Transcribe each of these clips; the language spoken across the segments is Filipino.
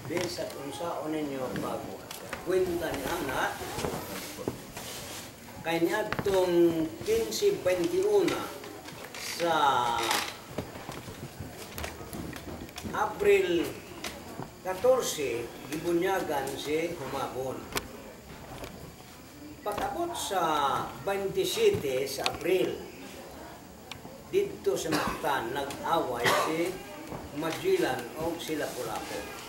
Bisag unsaon ninyo pag kwenta ni anak kay niadtong 15-21 sa April 14 gibunyagan si Humabon. Pag-abot sa 27 sa April dito sa Mactan nag-away si Magellan o sila Lapu-Lapu.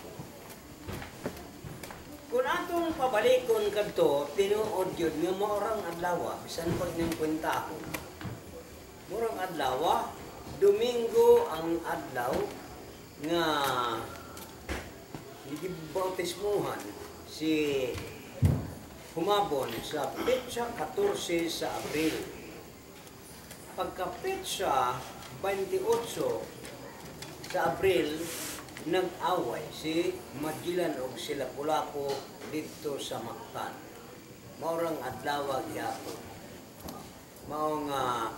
Kung atong pabalikon kadto, tinuod yun nga morang adlaw, bisan pag nang kwenta ako. Morang adlaw, Domingo ang adlaw nga gibautismuhan si Humabon sa petsa 14 sa Abril. Pagka petsa 28 sa Abril, nag-away si Magellan o sila Lapu-Lapu dito sa Mactan. Maurang adlaw gyapon. Mao nga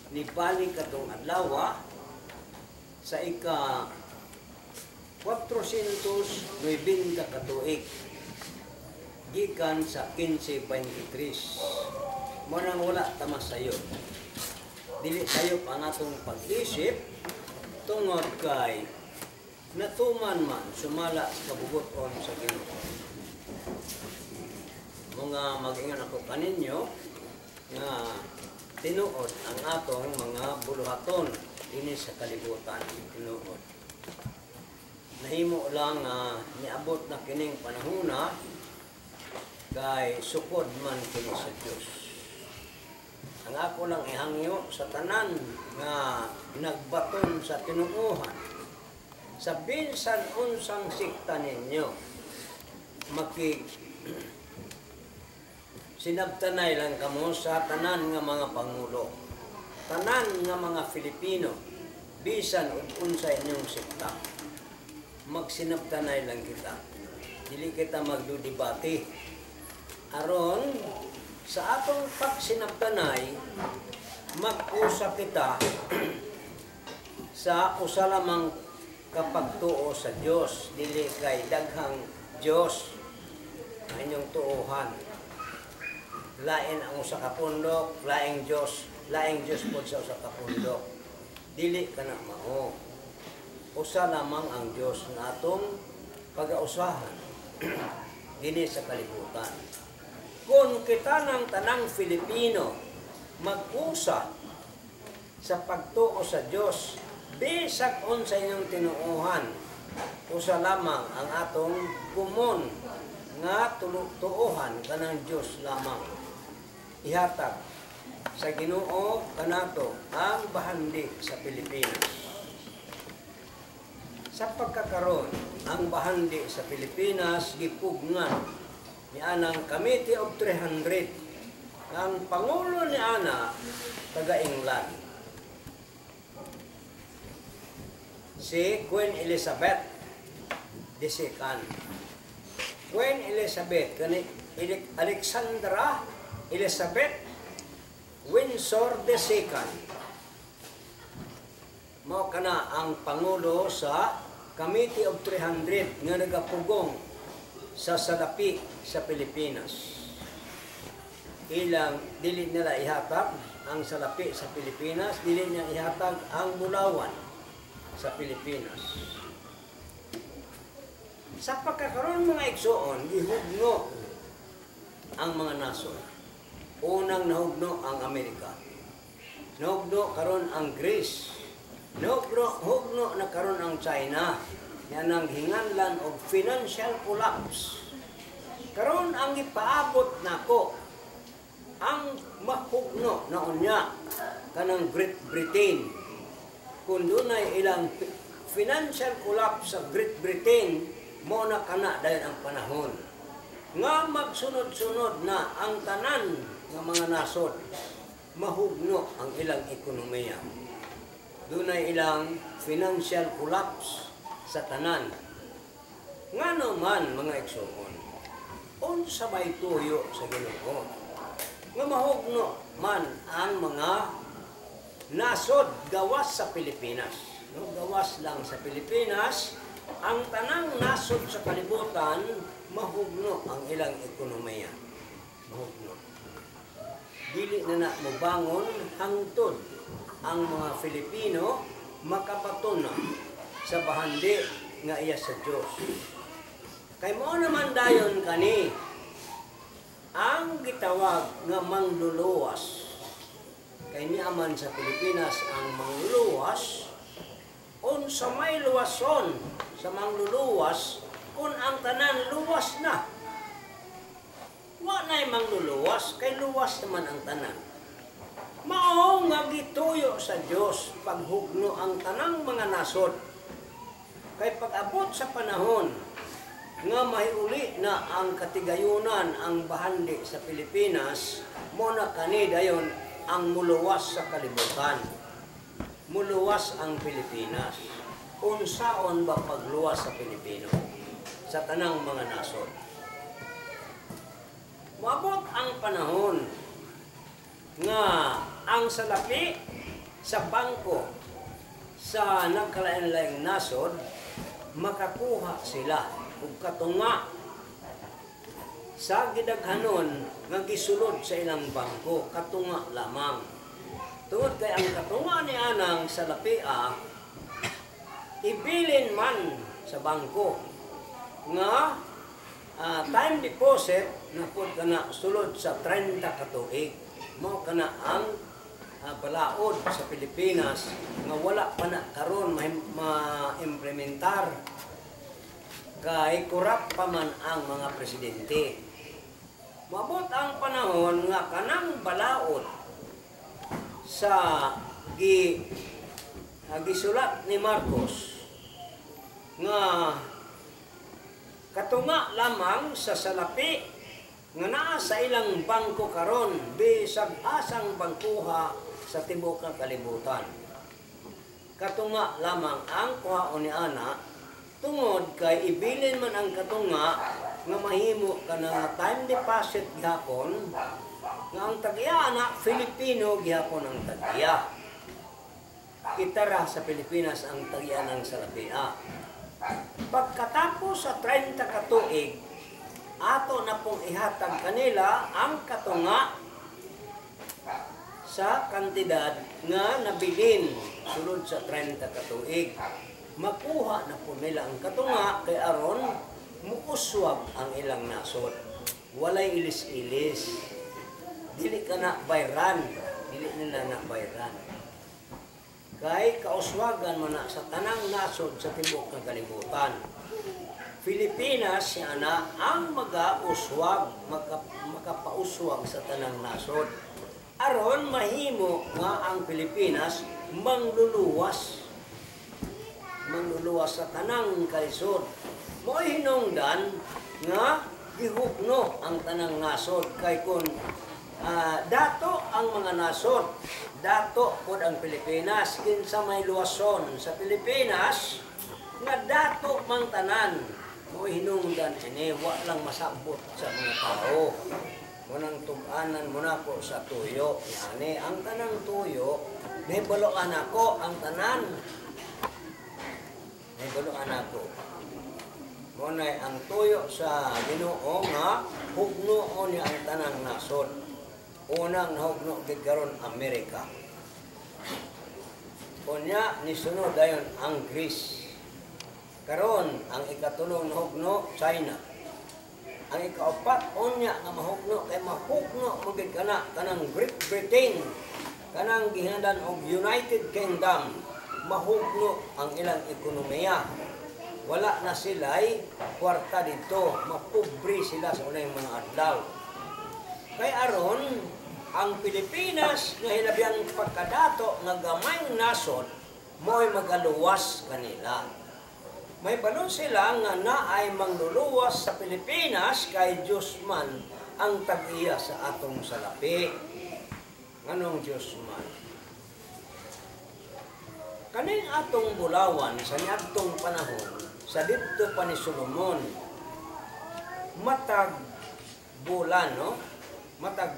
nibalik katong adlaw sa ika 490 katuig gikan sa 1523. Mo nang wala tama sayo. Dili tayo ang atong pag-isip tungod kay natuman man sumala sa kabubuton sa Ginoo. Mga mag-ingon ako kaninyo nga tinuod ang atong mga buluhaton dinhi sa kalibutan. Tinuod. Nahimo lang niabot na kining panahona kay sukod man kini sa Dios. Ang ako lang ihangyo sa tanan nga nagbaton sa tinuohan sa bisan unsang sikta ninyo sinabtanay lang kamo sa tanan nga mga pangulo, tanan nga mga Filipino, bisan unsay inyong sikta, magsinabtanay lang kita, dili kita magdudebate aron sa atong pagsinabtanay mag-usap kita sa usa lamang kapagtuo sa Dios, dili kay daghang Dios ang inyong tuohan. Lain ang usa ka pundok, laing Dios pod sa usa ka pundok. Dili kana mao. Usa lamang ang Dios nga atong pag-ausahan dinhi sa kalibutan. Kung kita ng tanang Filipino mag-usa sa pagtuo sa Dios, bisag unsa inyong tinuohan, usa lamang ang atong kumon nga tuohan kanang Dios lamang. Ihatag sa Ginoo kanato ang bahandi sa Pilipinas. Sa pagkakaroon, ang bahandi sa Pilipinas gipugnan ni anang Committee of 300. Ang pangulo ni ana taga England, si Queen Elizabeth II. Queen Elizabeth, Alexandra Elizabeth Windsor II. Mao kana ang pangulo sa Committee of 300 nga nagapugong sa salapi sa Pilipinas. Ilang dili nila ihatag ang salapi sa Pilipinas, dili niya ihatag ang Bulawan sa Pilipinas. Sa pagkakaroon mga igsoon, ihugno ang mga nason. Unang nahugno ang Amerika. Nahugno karon ang Greece. Nahugno na karon ang China. Yan ang hinganlan og financial collapse. Karon ang ipaabot nako ang mahugno na unya kanang Great Britain. Kung dunay ilang financial collapse sa Great Britain, mo na kana dayon ang panahon nga magsunod-sunod na ang tanan ng mga nasod, mahugno ang ilang ekonomiya. Dunay ilang financial collapse sa tanan. Ngano man mga igsoon, unsa may tuyo sa Ginoo nga mahugno man ang mga nasod gawas sa Pilipinas. No, gawas lang sa Pilipinas ang tanang nasod sa kalibutan, mahugno ang ilang ekonomiya. Mahugno. Dili na mobangon hangtod ang mga Filipino makapatuna sa bahandi nga iya sa Dios. Kay mo naman dayon kani ang gitawag nga mangluluwas. Kay niaman sa Pilipinas ang mangluluwas unsa may luwason sa mangluluwas kung ang tanan luwas na. Wa na'y mangluluwas kay luwas naman ang tanan. Mao nga gituyo sa Dios paghugno ang tanang mga nasod. Kay pag-abot sa panahon nga mahiuli na ang katigayunan ang bahandi sa Pilipinas, mo na kani dayon ang muluwas sa kalibutan. Muluwas ang Pilipinas. Unsaon ba pagluwas sa Pilipino? Sa tanang mga nasod. Moabot ang panahon nga ang salapi sa bangko sa nagkalain-laing nasod, makakuha sila ug katunga sa gidaghanon nga gisulod sa ilang bangko, katunga lamang. Tungod kay ang katunga ni anang salapia ibilin man sa bangko nga time deposit na pud kana sulod sa 30 ka tuig. Mao kana ang balaod sa Pilipinas nga wala pa na karon ma-implementar. Kay kurap pa man ang mga presidente. Mabot ang panahon nga kanang balaod sa gisulat ni Marcos nga katunga lamang sa salapi nga naa sa ilang bangko karon bisag asang bangkuha sa tibuok nga kalibutan. Katunga lamang ang kuhaon ni ana tungod kay ibilin man ang katunga nga mahimo ka na time deposit gihapon nga ang tag-iya na Filipino gihapon ang tag-iya. Kitara sa Pilipinas ang tag-iya ng salapia. Pagkatapos sa 30 ka tuig, ato na pong ihatag kanila ang katunga sa kantidad nga nabilin sulod sa 30 ka tuig. Makuha na po nila ang katunga kay aron muuswag ang ilang nasod. Walay ilis-ilis. Dili ka na bayran. Dili nila na bayran. Kay kauswagan mo na sa tanang nasod sa tibuok ng kalibutan. Pilipinas siya na ang mag-auswag, makapauswag sa tanang nasod. Aron mahimo nga ang Pilipinas mangluluwas. Manluluwas sa tanang kalisod. Mo'y hinungdan nga gihugno ang tanang nasod kay kun dato ang mga nasod, dato pod ang Pilipinas kinsa may luwason sa Pilipinas nga dato mang tanan. Mo'y hinungdan ini wa lang masabot sa mga tao. Munang tug-anan mo na ko sa tuyo. Yani ang tanang tuyo, nahibaloan ako ang tanan. Nahibaloan ako. Munay ang tuyo sa Ginoo nga hugno niya ang tanang nasod. Unang nahugno gid karon Amerika. Unya ni sunod dayon ang Greece. Karon ang ikatulong nahugno China. Ang ikaapat unya nga mahugno kay mahugno magid kanang Great Britain, kanang gihandan og United Kingdom, mahugno ang ilang ekonomiya. Wala na sila'y kwarta dito, mapobre sila sa unang mga adlaw. Kay aron ang Pilipinas nga hilabiyang pagkadato nga gamay nasod mo'y magaluwas kanila. May balon sila nga naay mangluluwas sa Pilipinas kay Diyos man ang tag-iya sa atong salapi. Anong Diyos man? Kaning atong bulawan sa niadtong panahon, sa didto pa ni Solomon, matag bulan, no? Matag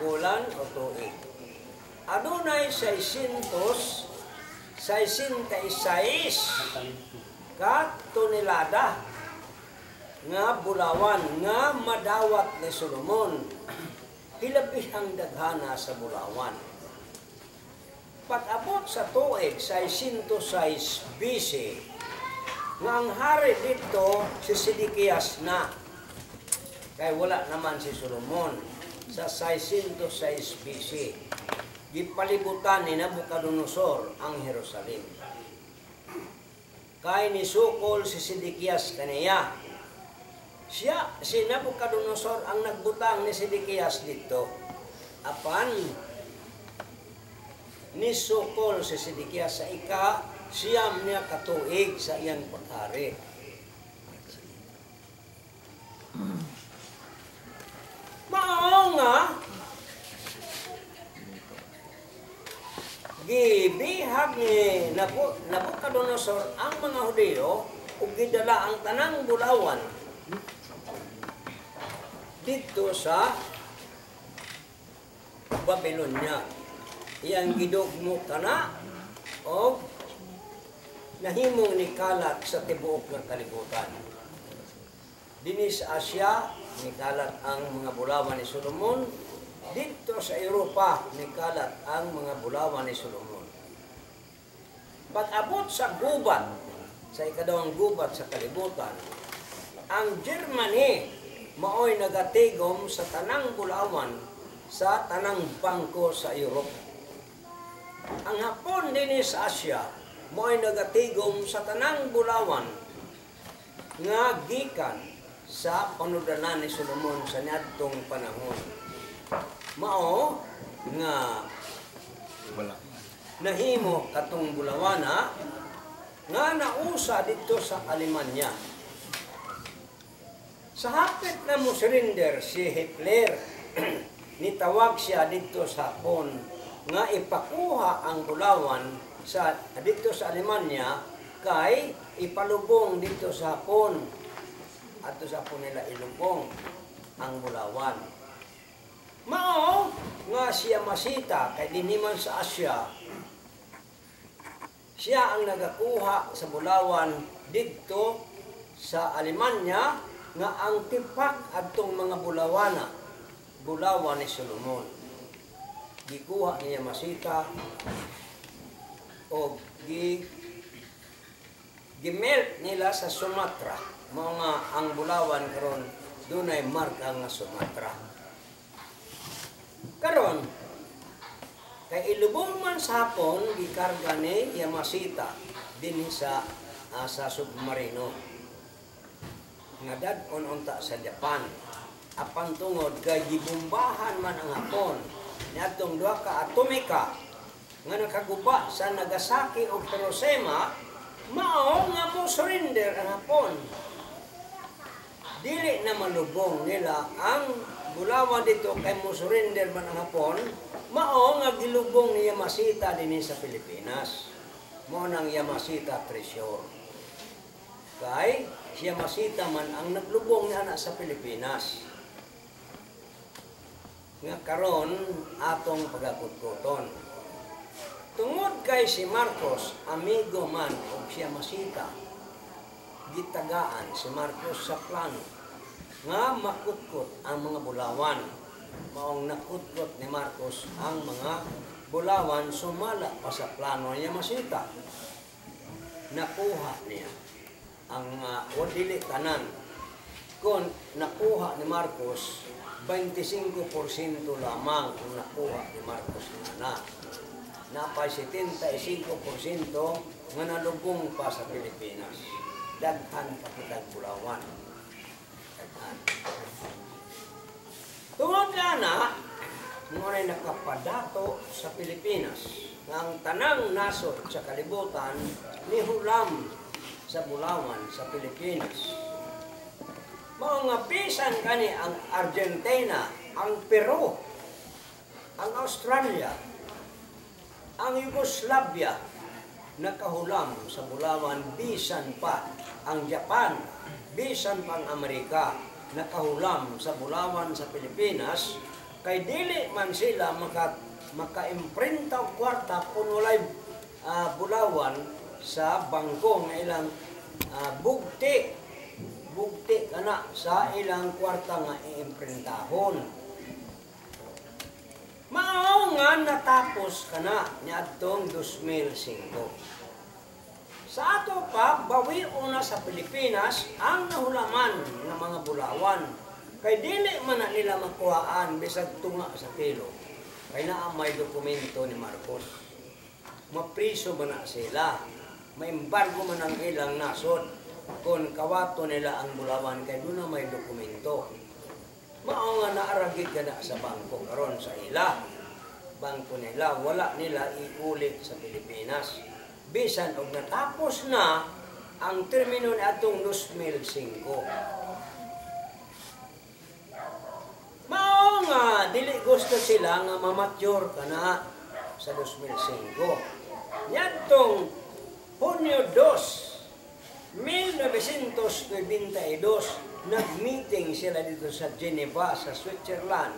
bulan o tuig. Adunay 666 66 ka tonelada nga bulawan nga madawat ni Solomon. Hilabi ang daghana sa bulawan. Pag-abot sa tuig 606 BC, nga ang hari dito si Sedekias na. Kaya wala naman si Solomon sa 606 BC. Gipalibutan ni Nabucodonosor ang Jerusalem. Kaya ni sukol si Sedekias kaniya. Si Nabucodonosor ang nagbutang ni Sedekias dito. Apan, ni sukol si Sedekias sa siyam niya katuig sa iyang paghari. Mao nga, gibihag ni Nabucodonosor ang mga Hudyo ug gidala ang tanang bulawan dito sa Babylonia. Iyang gidugmo kana o nahimong nikalat sa tibuok ng kalibutan. Dinhi sa Asia, nikalat ang mga bulawan ni Solomon. Dito sa Europa, nikalat ang mga bulawan ni Solomon. Pag-abot sa gubat, sa ikadawang gubat sa kalibutan, ang Germany maoy nagatigom sa tanang bulawan sa tanang bangko sa Europe. Ang Hapon din sa Asia maoy nagatigom sa tanang bulawan nga gikan sa panudanan ni Solomon sa niadtong panahon. Mao nga nahimo katong bulawana nga nausa dito sa Alemanya. Sa hapit na mo surrender si Hitler, nitawag siya dito sa Hapon nga ipakuha ang bulawan dito sa Alemanya kay ipalubong dito sa Hapon at sa Hapon nila ilubong ang bulawan. Mao nga siya masita kay dinhiman sa Asya. Siya ang nagakuha sa bulawan dito sa Alemanya nga ang tipak adtong mga bulawan ni Solomon. Gikuha niya masita o gimelt nila sa Sumatra. Mga ang bulawan karon dunay marka nga Sumatra. Karon kay ilubong man sa Hapon gikarga ni Yamashita dinhi sa submarino nga dad-on unta sa Japan. Apan tungod kay gibombahan man ang Hapon niadtong duha ka atomika nga nakaguba sa Nagasaki ug Hiroshima, mao nga mo surrender ang Hapon. Dili na malubong nila ang bulawan dito kay mo surrender man ang Hapon, mao nga gilubong ni Yamashita dinhi sa Pilipinas. Mao nang Yamashita Treasure. Kay si Yamashita man ang naglubong ni ana sa Pilipinas. Nga karon atong pagakutkuton. Tungod kay si Marcos, amigo man og si Yamashita, gitagaan si Marcos sa plano nga makutkot ang mga bulawan. Maong nakutkot ni Marcos ang mga bulawan, sumala pa sa plano niya Yamashita. Nakuha niya ang dili tanan. Kung nakuha ni Marcos, 25% lamang kung nakuha ni Marcos na. Napay 75% nga nalubong pa sa Pilipinas. Daghan pa kitang bulawan. Tungod na, ngunay nakapadato sa Pilipinas, ang tanang nasod sa kalibutan ni hulam sa bulawan sa Pilipinas. Mga bisan kani ang Argentina, ang Peru, ang Australia, ang Yugoslavia, nakahulam sa bulawan, bisan pa ang Japan, bisan pa ang Amerika, nakahulam sa bulawan sa Pilipinas, kay dili man sila maka-imprinta o kwarta kung walay bulawan sa bangko nga ilang bugti kana sa ilang kwarta nga iimprentahon. Mao nga natapos kana niadtong 2005. Sa ato pa, bawi una sa Pilipinas ang nahulaman ng mga bulawan. Kay dili man na nila makuhaan bisag tunga sa kilo. Kay naa may dokumento ni Marcos. Mapriso man na sila. May embargo man ang ilang nasod. Kung kawato nila ang bulawan, kay doon na may dokumento. Mao nga naaragid ka na sa bangko karon sa ila. Bangko nila, wala nila iulit sa Pilipinas. Bisan og natapos na ang termino ni atong 2005. Mao nga dili gusto sila nga mamature kana sa 2005. Niadtong Hunyo 2, 1992, nag-meeting sila dito sa Geneva, sa Switzerland.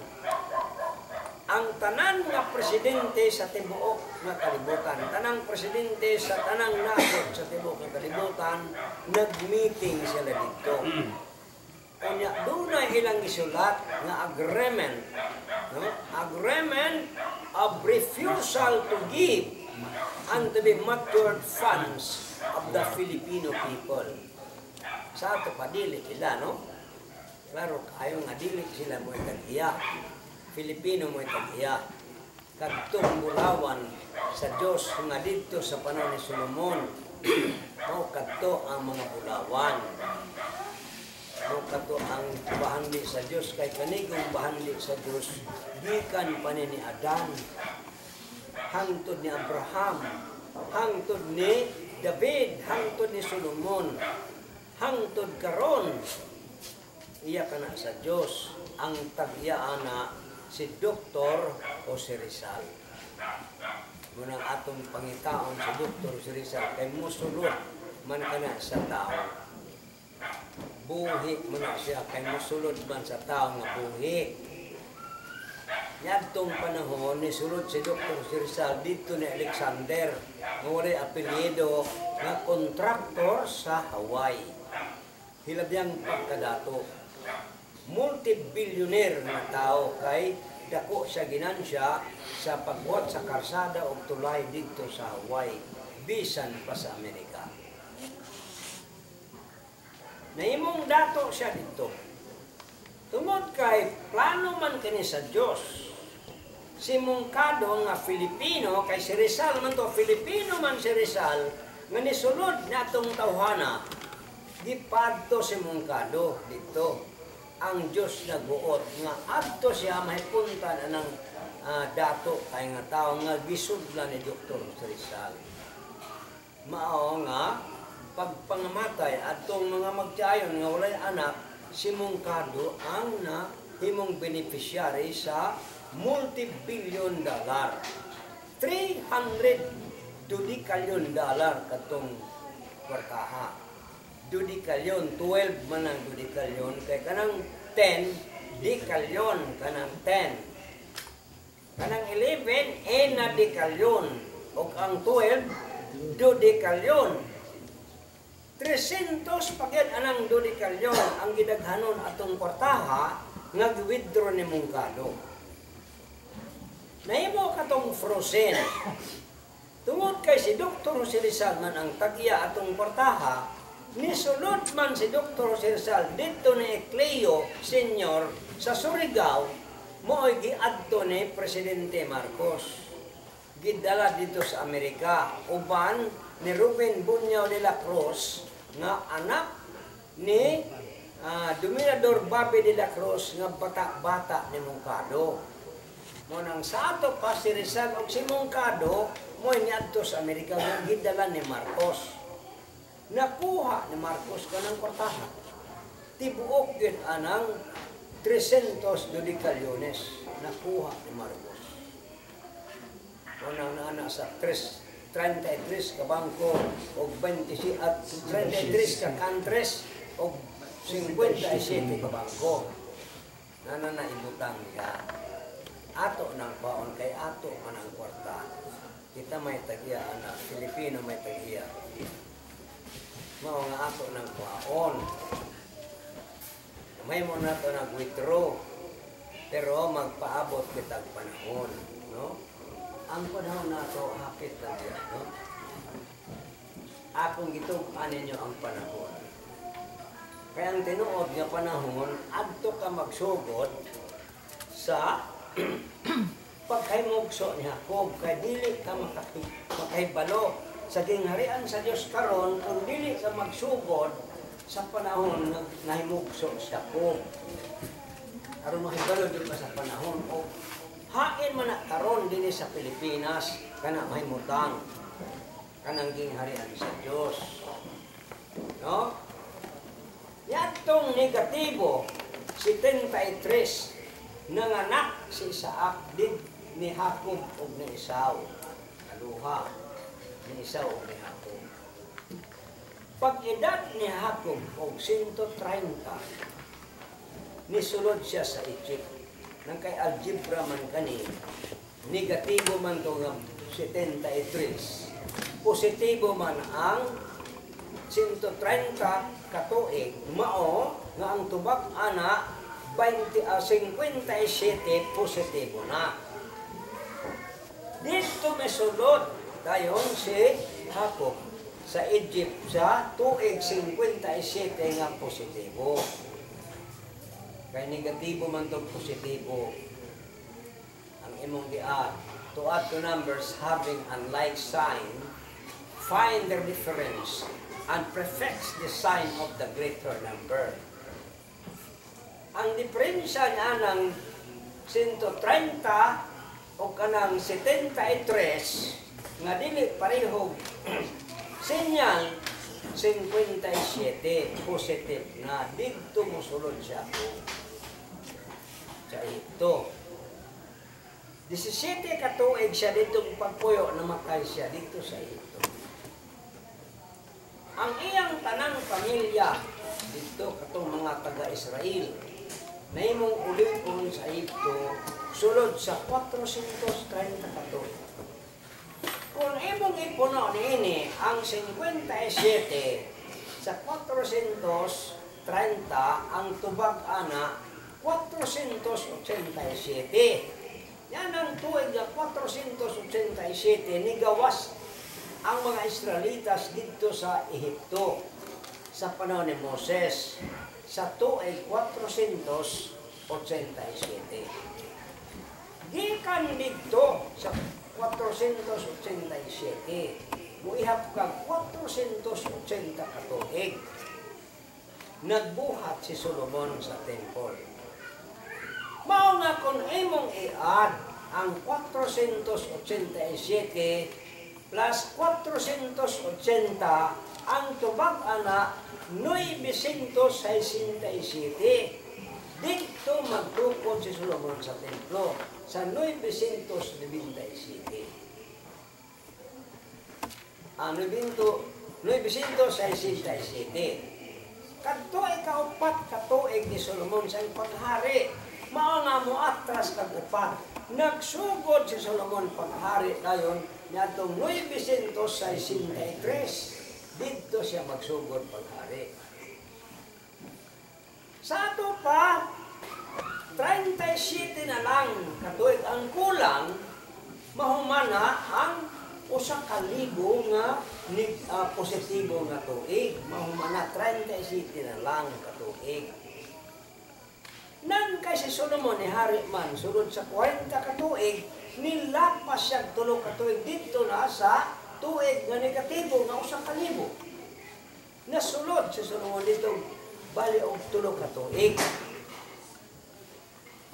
Ang tanan nga presidente sa tibuok nga kalibutan, tanang presidente sa tanang nasod sa tibuok nga kalibutan, nag-meeting sila dito. Kanya doon na ilang isulat nga agreement, no? Agreement of refusal to give unto the matured funds of the Filipino people. Sa ato pa dili sila, no? Klaro kayo nga dili sila mo itag-iya. Filipino mo itag-iya. Kadtong bulawan sa Diyos nga dito sa panahon ni Solomon. Mao kadto ang mga bulawan. Mao kadto ang bahandi sa Diyos. Kay kanigong bahandi sa Diyos, gikan pa ni Adan, hangtod ni Abraham, hangtod ni David, hangtod ni Solomon, hangtod karon. Iya ka na sa Diyos. Ang tag-iyaan na si Dr. Jose Rizal. Munang atong pangitaon si Dr. Jose Rizal kay musulod man kana sa tao. Buhi man siya kay musulod man sa tao nga buhi. Niadtong panahon ni sulod si Dr. Jose Rizal dito ni Alexander nga walay apelyido nga kontraktor sa Hawaii. Hilabyang pagkadato. Multi-billionaire na tao kay dako siya ginansya sa pagbuhat sa karsada o tulay dito sa Hawaii, bisan pa sa Amerika. Naimong dato siya dito. Tungod kay plano man kini sa Diyos. Si Mungkado nga Filipino, kay si Rizal man to, Filipino man si Rizal, nga nisulod na itong tawhana, gipadto si Mungkado dito. Ang Diyos nagbuot nga adto siya mahipunta na ng dato kay nga tao nga gisudlan ni Dr. Rizal. Mao nga pagpangamatay atong mga magtiayon nga walay anak, si Mungkado ang himong beneficiary sa multi-billion dollar. 300 $2 katong kwartaha. 2 kalyon, 12 man ang 2 kalyon, kay kanang 10, di kalyon, kanang 10. Kanang 11, na di kalyon, o ang 12, 2 kalyon. 300 pagyan anang 2 kalyon, ang gidaghanon atong kwartaha, nga giwithdraw ni Mungkado. Nahimo katong frozen. Tungod kay si Dr. Jose Rizal man ang tag-iya atong kwartaha, nisulod man si Dr. Jose Rizal dito ni Ecleo Senior sa Surigao, mo'y giadto ni Presidente Marcos. Gidala dito sa Amerika, uban ni Ruben Buñao de la Cruz, nga anak ni Dominador Bobby de la Cruz, nga bata-bata ni Mungkado. Munang sa ato pa si Rizal o si Mungkado, mo'y niadto sa Amerika, nga gidala ni Marcos. Nakuha ni Marcos kanang kwartaha. Tibuok yun anang 300 kalyones. Nakuha ni Marcos. Unang naana sa 33 ka bangko o 26 at 33 ka countries o 57 ka bangko. Nananaibutang niya. Ato ng baon kay ato man ang kwarta. Kita may tag-iya, anak. Filipino may tag-iya. Mao nga ato ng kwaon. May mo na ito nag-withdraw. Pero magpaabot kitag panahon. No? Ang panahon na ito, hapit na diyan. No? Akong gitupan ninyo ang panahon. Kaya ang tinuod nga panahon, adto ka magsugod sa pagkaymugso ni Jacob, kay dili ka makahibalo sa gingharian sa Dios karon kung dili ka magsugod sa panahon nga nahimugso si Jacob. Aron mahibalo din ka sa panahon o hain man na karon dinhi sa Pilipinas kana mahimutang kanang gingharian sa Dios. No? Yatong negatibo 73 nanganak si Isaac din ni Jacob ug ni Esau. Kaduha ni Esau ug ni Jacob. Pag-edad ni Jacob og 130 nisulod siya sa Egypt. Nang kay algebra man kani, negatibo man to nga 73. Positibo man ang 130 katuig, mao nga ang tubag ana 57 positibo na. Dito may sulod dayon si Jacob sa Egypt sa tuig 57 nga positibo. Kay negatibo man to positibo. Ang imong giat to add to numbers having unlike sign, find their difference and prefix the sign of the greater number. Ang diferensya nga ng 130 o kanang 73 nga dili pareho senyal 57 positive na dito mosulod siya sa ito. 17 katuig siya dito pagpuyo na makay siya dito sa ito. Ang iyang tanang pamilya dito katong mga taga-Israel na imong ulipon sa ito sulod sa 430 katuig. Kung imong ipuno niini ang 57 sa 430 ang tubag ana 487. Yan ang tuig na 487 nigawas ang mga Israelitas dito sa Ehipto sa panahon ni Moses sa tuig 487. Gikan dito sa 487, muihap kag 480 katuig. Nagbuhat si Solomon sa temple. Mao nga kung imong i-add ang 487 plus 480, ang tubag ana 967. Dito magtukod si Solomon sa templo sa 997. 967. Kadto ikaupat katuig ni Solomon sa paghari. Mao nga moatras kag upat. Nagsugod si Solomon paghari dayon niadtong 963. Dito siya magsugod paghari. Sa ato pa 37 na lang katuig ang kulang mahumana ang 1,000 nga positibo nga tuig. Mahumana 37 na lang katuig. Nang kay si Solomon ni hari man sulod sa 40 katuig, nilapas siya 3 katuig dito na sa tuig nga negatibo nga 1,000. Nasulod si Solomon dito bali og 3 katuig.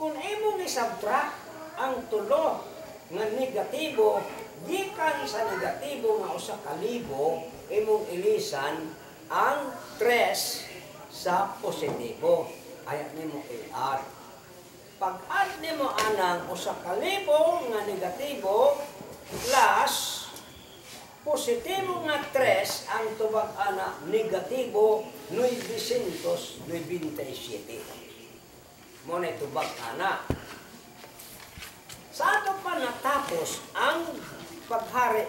Kung imong isubtract ang 3 nga negatibo gikan sa negatibo nga 1,000, imong ilisan ang 3 sa positibo. Ayan nimo i-add. Pag-add nimo anang 1,000 nga negatibo plus positibo nga 3 ang tubag ana negatibo 997. Mo na tubag ana. Sa ato pa natapos ang paghari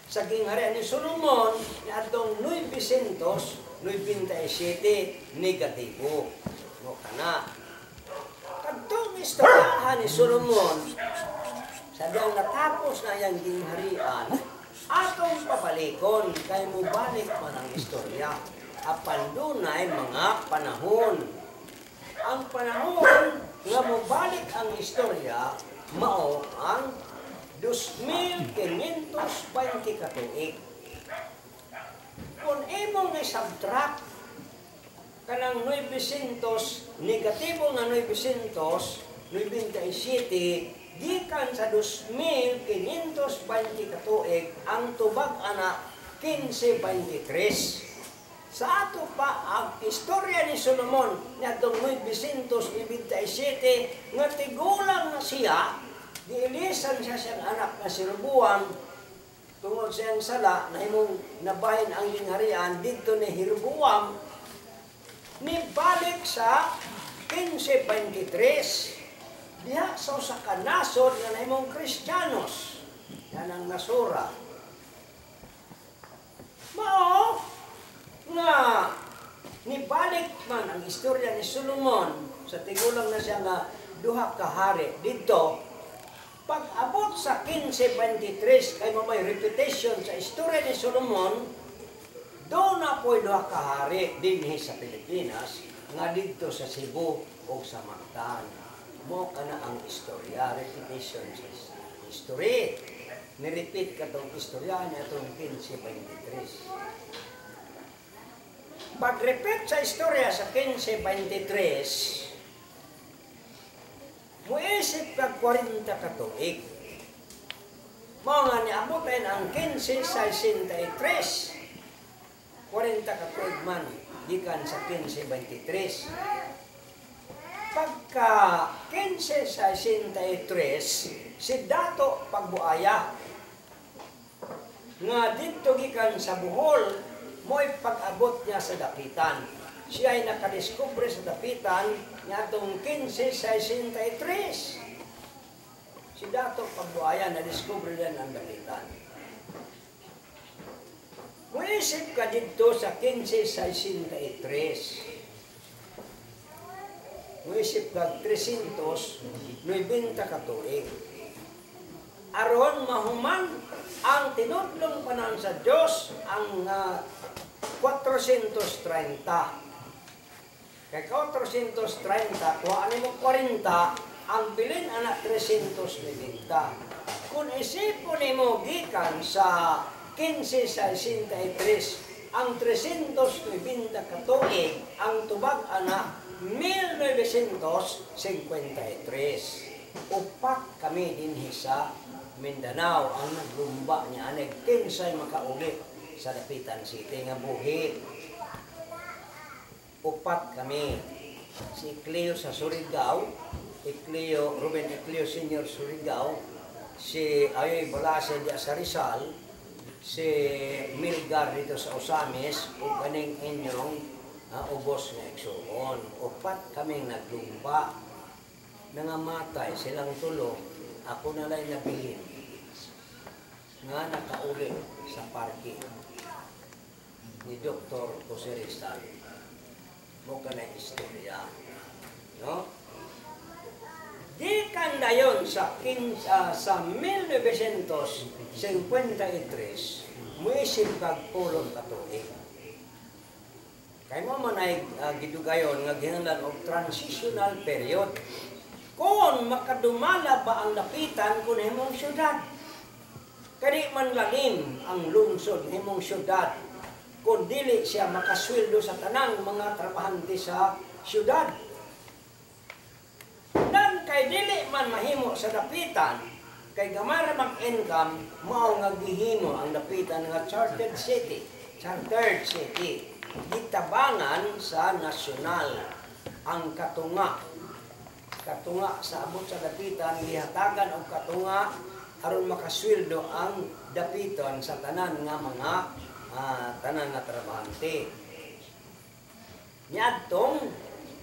sa gingharian ni Solomon ni atong 997 negatibo. Mo kana. Kadtong istoryahan ni Solomon sa diyang natapos na iyang gingharian, atong pabalikon kay mubalik man ang istorya. Apan dunay mga panahon. Ang panahon nga mubalik ang istorya mao ang 2,520 katuig. Kung imong i-subtract kanang 900 negatibo nga 997 gikan sa 2,520 katuig ang tubag ana 1523. Sa ato pa ang istorya ni Solomon ngadtong 997 nga tigulang na siya, giilisan siya siyang anak na si Rehoboam tungod sa iyang sala na himong nabahin ang gingharian didto ni Rehoboam nibalik sa 1523 diha sa usa ka nasod nga nahimong Kristiyanos yan ang nasura mao nga nibalik man ang istorya ni Solomon sa tigulang na siya nga duha ka hari didto pag-abot sa 1523 kay may repetition sa istorya ni Solomon doon na po'y duha ka hari dinhi sa Pilipinas nga didto sa Cebu o sa Mactan. Mo kana ang istorya, repetition sa history. Ni-repeat ka itong istorya niya itong 1523. Pag-repeat sa istorya sa 1523, muisip kag 40 katuig. Mao nga niabutin ang 1563. 40 katuig man gikan sa 1523. Pagka 1563 si Dato Pagbuaya nga dito gikan sa Bohol mo'y pag-abot niya sa dapitan. Siya ay nakadiskubre sa dapitan niadtong 1563. Si Dato Pagbuaya na-discover yan ang dapitan. Muisip ka dito sa 1563. Muisip ka 390 katuig. Aron mahuman ang tinudlong panahon sa Diyos ang 430. Kay 430, kuhaan mo 40, ang bilin anak 390. Kung isipon mo gikan sa 1563, ang 390 katuig, ang tubag anak 1953. Upat kami dinhi sa Mindanao ang naglumba niya aneg kinsay makaulit sa Dapitan City nga buhi. Upat kami. Si Cleo sa Surigao, Ruben Cleo Senior Surigao, si Ayoy Balase diya sa Rizal, si Milgar dito sa Osamis, o kaning inyong ubos nga igsuon. Upat kaming naglumba. Nangamatay silang tulo. Ako na lang nabilin nga nakaulit sa parking ni Dr. Jose Rizal. Mo ka na istorya. No? Di kanda yun sa 1953, muisip kag pulong katuig. Kaya mo man ay gidugayon nga ginhanan og transitional period. Kung makadumala ba ang dapitan kung himong syudad? Kani man lalim ang lungsod himong syudad kung dili siya makasweldo sa tanang mga trabahante sa syudad. Dan kay dili man mahimo sa dapitan, kay gamara mag-income, mao nga gihimo ang dapitan nga chartered city. Gitabangan sa nasyonal ang katunga sa abot sa dapitan, gihatagan og katunga aron makasweldo ang dapiton sa tanan nga mga tanan nga trabahante. Niadtong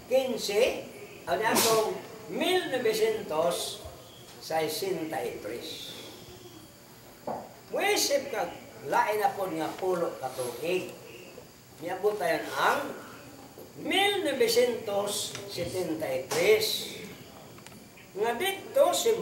1963. Muisip ka, lain na po nga pulo katuig. Miabot tayo ang 1973. Nga dito si